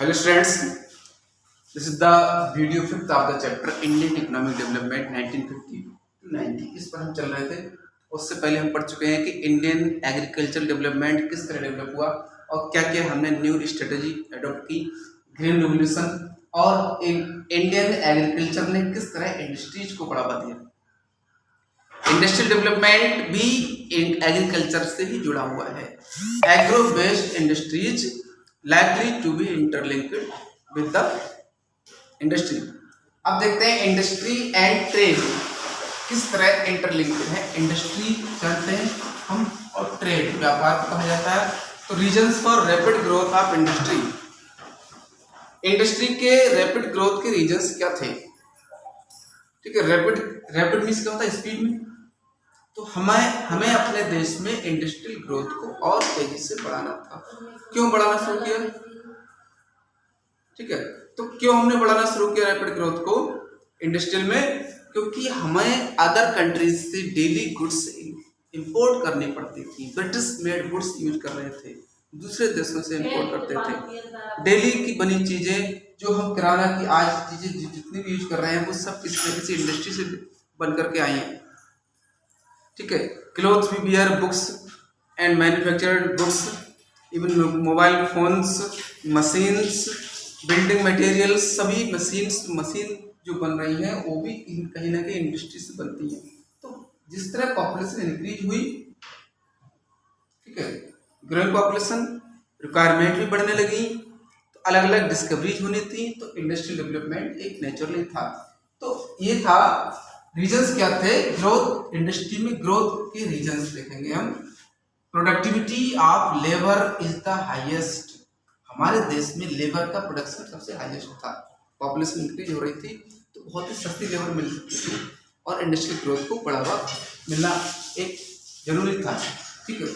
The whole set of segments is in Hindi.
Hello students, this is the video fifth of the chapter Indian Economic Development 1950 to 90। इस पर हम चल रहे थे। उससे पहले हम पढ़ चुके हैं कि इंडियन एग्रीकल्चर डेवलपमेंट किस तरह डेवलप हुआ और क्या क्या हमने न्यू स्ट्रेटेजी अडॉप्ट की, ग्रीन रेवोल्यूशन और इंडियन एग्रीकल्चर ने किस तरह इंडस्ट्रीज को बढ़ावा दिया। इंडस्ट्रियल डेवलपमेंट भी एग्रीकल्चर से ही जुड़ा हुआ है। Agro based industries likely to be interlinked with the industry। अब देखते हैं इंडस्ट्री एंड ट्रेड किस तरह इंटरलिंक्ड है। इंडस्ट्री जानते हैं हम और ट्रेड व्यापार को कहा जाता है। तो reasons for rapid growth of industry, industry के रैपिड ग्रोथ के रीजंस क्या थे। ठीक है, रैपिड मीन्स क्या होता है, स्पीड में। तो हमें अपने देश में इंडस्ट्रियल ग्रोथ को और तेजी से बढ़ाना था। क्यों बढ़ाना शुरू किया? ठीक है, तो क्यों हमने बढ़ाना शुरू किया रैपिड ग्रोथ को इंडस्ट्रियल में? क्योंकि हमें अदर कंट्रीज से डेली गुड्स इंपोर्ट करनी पड़ती थी। ब्रिटिश मेड गुड्स यूज कर रहे थे, दूसरे देशों से इंपोर्ट करते थे। डेली की बनी चीजें, जो हम किराना की आज चीजें जितनी भी यूज कर रहे हैं वो सब किसी इंडस्ट्री से बन करके आई हैं। ठीक है, क्लोथ्स भी bear, books and manufactured goods, even mobile phones, machines, building materials, सभी मशीन जो बन रही हैं वो भी कहीं ना कहीं इंडस्ट्री से बनती हैं। तो जिस तरह पॉपुलेशन इंक्रीज हुई, ठीक है, ग्रोइंग पॉपुलेशन, रिक्वायरमेंट भी बढ़ने लगी, तो अलग अलग डिस्कवरीज होनी थी। तो इंडस्ट्रियल डेवलपमेंट एक नेचुरली था। तो ये था रीजंस क्या थे ग्रोथ, इंडस्ट्री में ग्रोथ के रीजंस देखेंगे हम। Productivity of labour is the highest, हमारे देश में लेबर का प्रोडक्शन सबसे हाईएस्ट था। पॉपुलेशन इंक्रीज हो रही थी तो बहुत ही सस्ती लेबर मिल सकती थी और इंडस्ट्रियल ग्रोथ को बढ़ावा मिलना एक जरूरी था। ठीक है,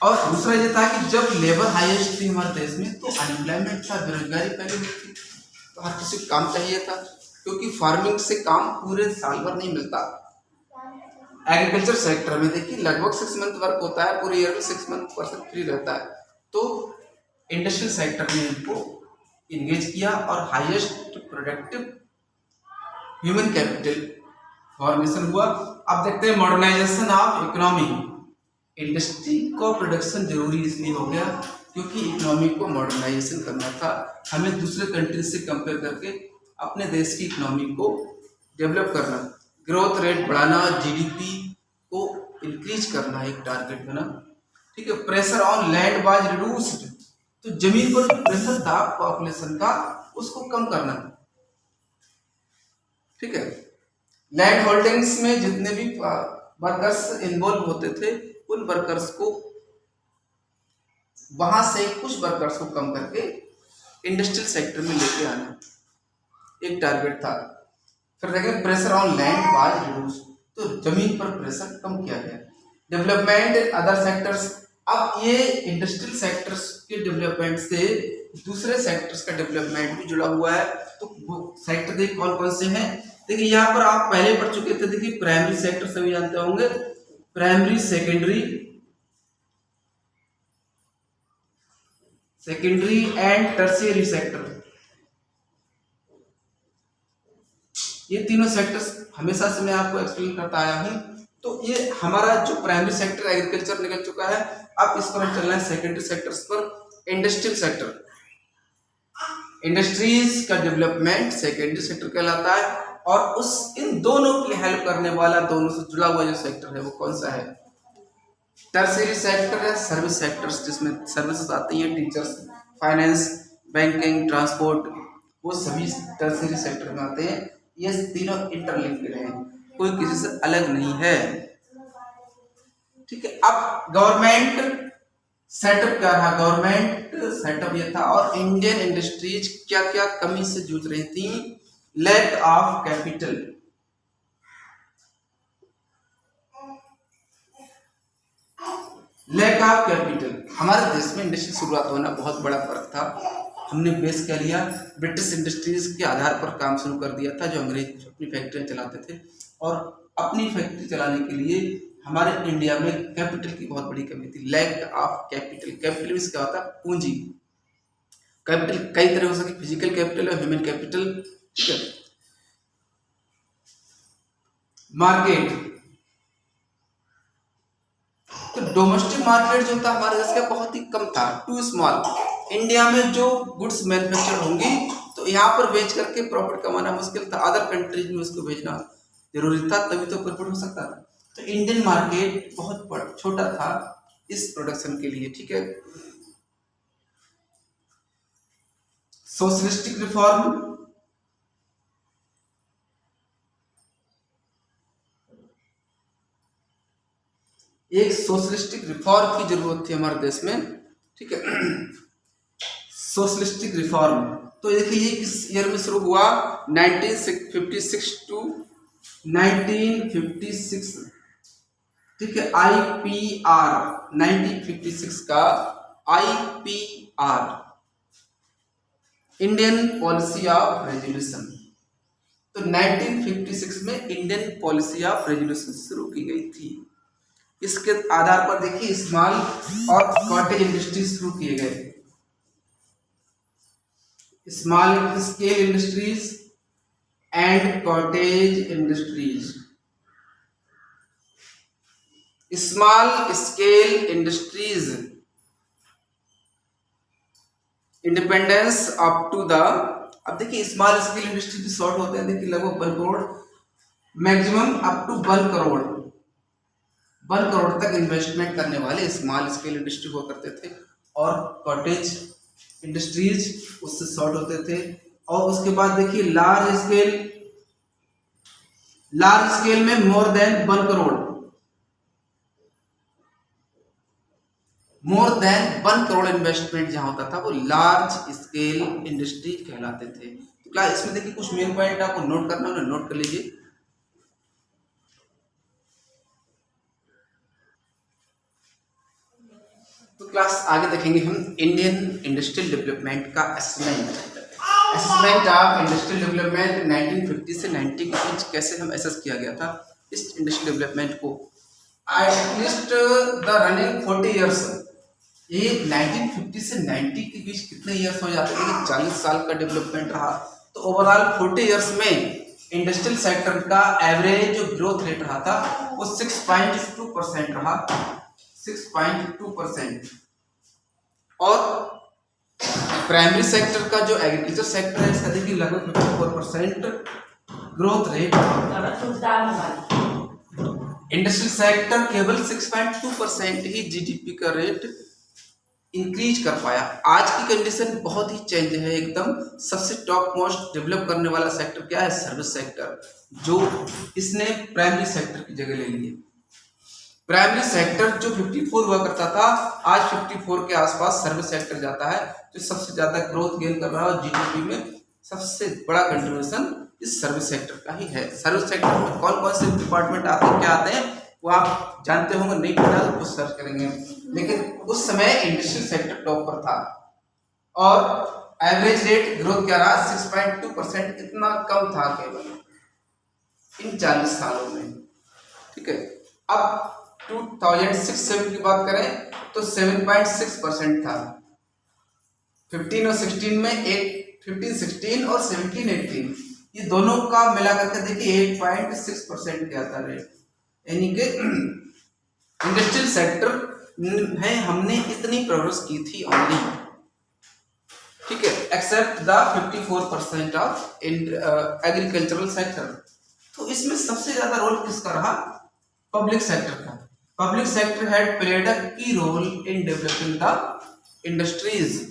और दूसरा ये था कि जब लेबर हाईएस्ट थी हमारे देश में तो अनएम्प्लॉयमेंट था, बेरोजगारी पहले हुई थी, तो हर किसी को काम चाहिए था, क्योंकि फार्मिंग से काम पूरे साल भर नहीं मिलता। एग्रीकल्चर सेक्टर में देखिए लगभग 6 मंथ वर्क होता है, पूरे ईयर में 6 मंथ पर्सन फ्री रहता है। तो इंडस्ट्रियल सेक्टर ने इनको इंगेज किया और highest productive human capital formation हुआ। अब देखते हैं मॉडर्नाइजेशन ऑफ इकोनॉमी। इंडस्ट्री को प्रोडक्शन जरूरी इसलिए हो गया क्योंकि इकोनॉमी को मॉडर्नाइजेशन करना था। हमें दूसरे कंट्रीज से कंपेयर करके अपने देश की इकोनॉमी को डेवलप करना, ग्रोथ रेट बढ़ाना, जीडीपी को इंक्रीज करना एक टारगेट बना। ठीक है, pressure on land was reduced, तो जमीन पर प्रेशर था पॉपुलेशन का उसको कम करना। ठीक है, लैंड होल्डिंग्स में जितने भी वर्कर्स इन्वॉल्व होते थे उन वर्कर्स को वहां से कुछ वर्कर्स को कम करके इंडस्ट्रियल सेक्टर में लेके आना एक टारगेट था। फिर देखें pressure on land was reduced, तो जमीन पर प्रेशर कम किया गया। डेवलपमेंट अदर सेक्टर्स, अब ये इंडस्ट्रियल सेक्टर्स के डेवलपमेंट से दूसरे सेक्टर्स का डेवलपमेंट भी जुड़ा हुआ है। तो वो सेक्टर देखिए कौन कौन से हैं। देखिए यहाँ पर आप पहले पढ़ चुके थे, देखिए प्राइमरी सेक्टर सभी जानते होंगे, primary, secondary and tertiary sector. ये तीनों सेक्टर्स हमेशा से मैं आपको एक्सप्लेन करता आया हूं। तो ये हमारा जो प्राइमरी सेक्टर एग्रीकल्चर निकल चुका है, अब इस पर हम चलना है सेकेंडरी सेक्टर्स पर। इंडस्ट्रियल सेक्टर, इंडस्ट्रीज का डेवलपमेंट सेकेंडरी सेक्टर कहलाता है। और इन दोनों की हेल्प करने वाला, दोनों से जुड़ा हुआ जो सेक्टर है वो कौन सा है? टर्शियरी सेक्टर है, सर्विस सेक्टर्स, जिसमें सर्विसेज आती हैं, टीचर्स, फाइनेंस, बैंकिंग, ट्रांसपोर्ट, वो सभी टर्शियरी सेक्टर में आते हैं। ये तीनों इंटरलिंक्ड हैं, कोई किसी से अलग नहीं है। ठीक है, अब गवर्नमेंट सेटअप क्या रहा? गवर्नमेंट सेटअप ये था। और इंडियन इंडस्ट्रीज क्या क्या कमी से जूझ रही थी? Lack of capital, lack of capital. हमारे देश में इंडस्ट्री शुरुआत होना बहुत बड़ा फर्क था। हमने बेस क्या लिया? ब्रिटिश इंडस्ट्रीज के आधार पर काम शुरू कर दिया था, जो अंग्रेज अपनी फैक्ट्रियां चलाते थे। और अपनी फैक्ट्री चलाने के लिए हमारे इंडिया में कैपिटल की बहुत बड़ी कमी थी, lack of capital. Capital means क्या होता है? पूंजी। कैपिटल कई तरह हो सके, फिजिकल कैपिटल और ह्यूमन कैपिटल। ठीक है। मार्केट, तो डोमेस्टिक मार्केट जो था हमारे देश का बहुत ही कम था, टू स्मॉल। इंडिया में जो गुड्स मैन्युफैक्चर होंगी तो यहाँ पर बेच करके प्रॉफिट कमाना मुश्किल था, अदर कंट्रीज में उसको भेजना जरूरी था, तभी तो प्रॉफिट हो सकता था। तो इंडियन मार्केट बहुत छोटा था इस प्रोडक्शन के लिए। ठीक है। सोशलिस्टिक रिफॉर्म, एक सोशलिस्टिक रिफॉर्म की जरूरत थी हमारे देश में। ठीक है। सोशलिस्टिक रिफॉर्म, तो देखिए ये किस ईयर में शुरू हुआ, 1956 टू 1956। ठीक है। IPR 1956 का IPR, Indian policy of resolution. तो 1956 में इंडियन पॉलिसी ऑफ रेजोल्यूशन शुरू की गई थी। इसके आधार पर देखिए स्मॉल और कॉटेज इंडस्ट्रीज शुरू किए गए, small scale industries and cottage industries. Small scale industries independence up to the, अब देखिए स्मॉल स्केल इंडस्ट्री शॉर्ट होते हैं, देखिए लगभग 1 crore, maximum up to 1 crore, 1 crore तक इन्वेस्टमेंट करने वाले स्मॉल स्केल इंडस्ट्री हुआ करते थे। और कॉटेज इंडस्ट्रीज उससे शॉर्ट होते थे। और उसके बाद देखिए लार्ज स्केल में more than 1 crore, more than 1 crore investment जहां होता था वो लार्ज स्केल इंडस्ट्री कहलाते थे। तो क्लास इसमें देखिए कुछ मेन पॉइंट आपको नोट करना है, नोट कर लीजिए। तो क्लास आगे देखेंगे हम इंडियन इंडस्ट्रियल डेवलपमेंट का असेसमेंट ऑफ इंडस्ट्रियल डेवलपमेंट 1950 से 90 के बीच कैसे हम असेस किया गया था इस इंडस्ट्रियल डेवलपमेंट को। एटलीस्ट द रनिंग 40 ईयर्स, ये 1950 से 90 के बीच कितने ईयर्स हो जाते हैं, 40 साल का डेवलपमेंट रहा। तो ओवरऑल 40 ईयर्स में इंडस्ट्रियल सेक्टर का एवरेज जो ग्रोथ रेट रहा था वो 6.2% रहा, 6.2%। और प्राइमरी सेक्टर का जो एग्रीकल्चर सेक्टर है इसका देखिए लगभग 54% ग्रोथ रेट। इंडस्ट्रियल सेक्टर केवल 6.2% ही जीडीपी का रेट इंक्रीज कर पाया। आज की कंडीशन बहुत ही चेंज है एकदम। सबसे टॉप मोस्ट डेवलप करने वाला सेक्टर क्या है, सर्विस सेक्टर, जो इसने प्राइमरी सेक्टर की जगह ले ली है। प्राइमरी सेक्टर जो 54 हुआ करता था, आज 54 के आसपास सर्विस सेक्टर जाता है, जो सबसे ज्यादा ग्रोथ गेन कर रहा है। जीडीपी में सबसे बड़ा कंट्रीब्यूशन इस सर्विस सेक्टर का ही है। सर्विस सेक्टर में कौन कौन से डिपार्टमेंट आते हैं, क्या आते हैं, वो आप जानते होंगे, नहीं पता तो कुछ सर्च करेंगे। लेकिन उस समय इंडस्ट्रियल सेक्टर टॉप पर था और एवरेज रेट ग्रोथ क्या रहा, 6.2%, इतना कम था केवल इन 40 सालों में। ठीक है। अब 2006-07 की बात करें तो 7.6% था। 15 और 16 में 15-16 और 17-18 ये दोनों का मिला करके देखिए 8.6% क्या था रेट। यानी कि इंडस्ट्रियल सेक्टर है हमने इतनी प्रोग्रेस की थी ओनली। ठीक है। Except the 54% of agricultural sector. तो इसमें सबसे ज्यादा रोल किसका रहा, पब्लिक सेक्टर का। Public sector had played a key role in developing the industries.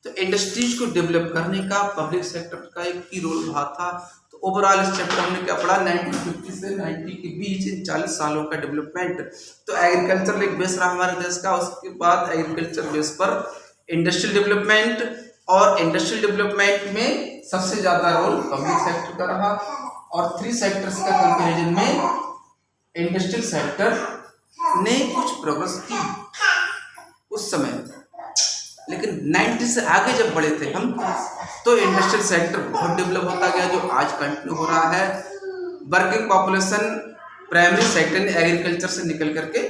तो इंडस्ट्रीज को डेवलप करने का पब्लिक सेक्टर का एक की रोल रहा था। तो ओवरऑल इस चैप्टर हमने क्या पढ़ा, 1950 से 90 के बीच इन 40 सालों का डेवलपमेंट। तो एग्रीकल्चर एक बेस रहा हमारे देश का, उसके बाद एग्रीकल्चर बेस पर इंडस्ट्रियल डेवलपमेंट, और इंडस्ट्रियल डेवलपमेंट में सबसे ज्यादा रोल पब्लिक सेक्टर का रहा। और 3 सेक्टर्स का कंपैरिजन में इंडस्ट्रियल सेक्टर ने कुछ प्रोग्रेस की उस समय, लेकिन 90 से आगे जब बढ़े थे हम तो इंडस्ट्रियल सेक्टर बहुत डेवलप होता गया, जो आज कंटिन्यू हो रहा है। वर्किंग पॉपुलेशन प्राइमरी सेक्टर ने एग्रीकल्चर से निकल करके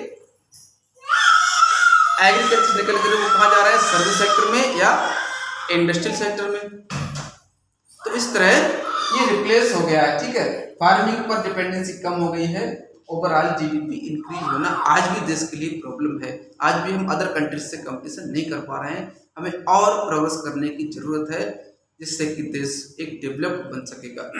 वो कहाँ जा रहा है, सर्विस सेक्टर में या इंडस्ट्रियल सेक्टर में। तो इस तरह ये रिप्लेस हो गया है, ठीक है। फार्मिंग पर डिपेंडेंसी कम हो गई है, ओवरऑल जीडीपी इंक्रीज होना आज भी देश के लिए प्रॉब्लम है। आज भी हम अदर कंट्रीज से कंपटीशन नहीं कर पा रहे हैं, हमें और प्रोग्रेस करने की जरूरत है जिससे कि देश एक डेवलप्ड बन सकेगा।